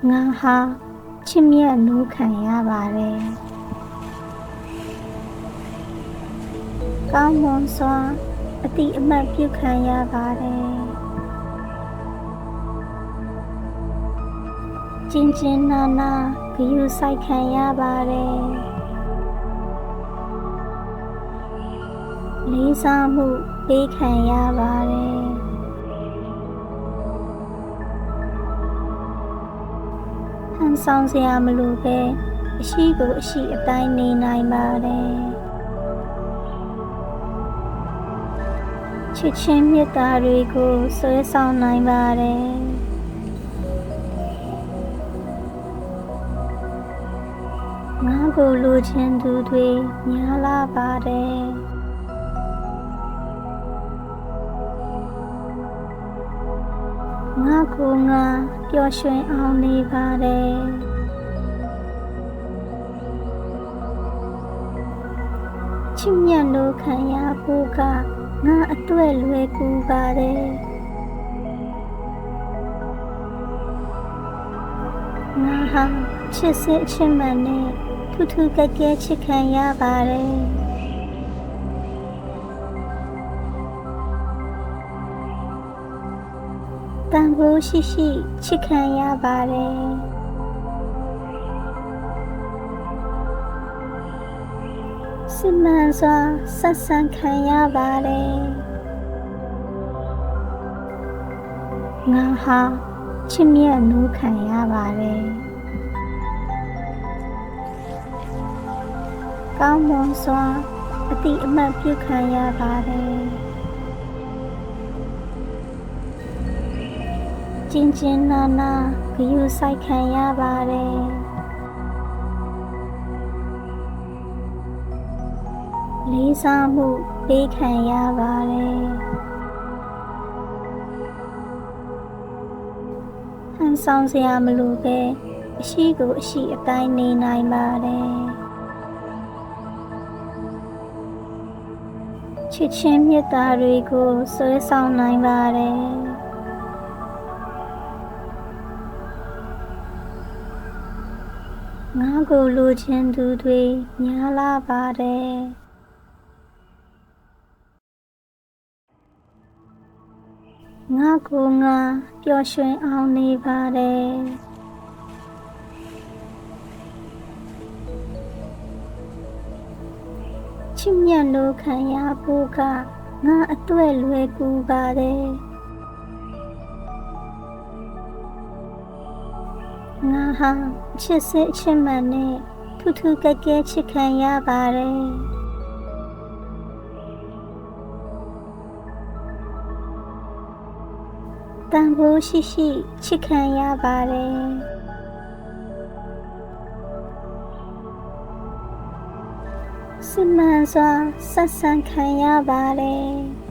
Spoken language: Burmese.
ငါဟာချစ်မြတ်နိုးခံရပါတယ်ကောင်းမွန်စွာအတိအမှတ်ပြုခံရပါတယ်ကျဉ်ကျဉ်းနာနာဂရုစိုက်ခံရပါတယ်လေးစားမှုပေးခံရပါတယ်ဟန်ဆောင်စရာမလိုပဲအရှိကိုအရှိအတိုင်းနေနိုင်ပါတယ်ချစ်ချင်းမေတ္တာတွေကိုဆွဲဆောင်နိုင်ပါတယ်ငါကိုလိုချင်သူတွေများလာပါတယ်ငါကိုငါပျော်ရွှင်အောင်နေပါတယ်ချစ်မြတ်နိုးခံရဖို့ကငါအတွက်လွယ်ကူပါတယ်ငါဟာချစ်စစ်အချစ်မှန်နဲ့ထူးထူးကဲကဲချစ်ခံရပါတယ်တန်ဖိုးရှိရှိချစ်ခံရပါတယ်စစ်မှန်စွာဆက်ဆံခံရပါတယ်ငါဟာချစ်မြတ်နိုးခံရပါတယ်ကောင်းမွန်စွာအတိအမှတ်ပြုခံရပါတယ်ကျဉ်ကျဉ်းနာနာဂရုစိုက်ခံရပါတယ်လေးစားမှုပေးခံရပါတယ်ဟန်ဆောင်စရာမလိုပဲအရှိကိုအရှိအတိုင်းနေနိုင်ပါတယ်ချစ်ချင်းမေတ္တာတွေကိုဆွဲဆောင်နိုင်ပါတယ်ငါကိုလိုချင်သူတွေများလာပါတယ်ငါကိုငါပျော်ရွှင်အောင်နေပါတယ်ချစ်မြတ်နိုးခံရဖို့ကငါအတွက်လွယ်ကူပါတယ်ငါဟာချစ်စစ်အချစ်မှန်နဲ့ထူးထူးကဲကဲချစ်ခံရပါတယ်တန်ဖိုးရှိရှိချစ်ခံရပါတယ်စစ်မှန်စွာဆက်ဆံခံရပါတယ်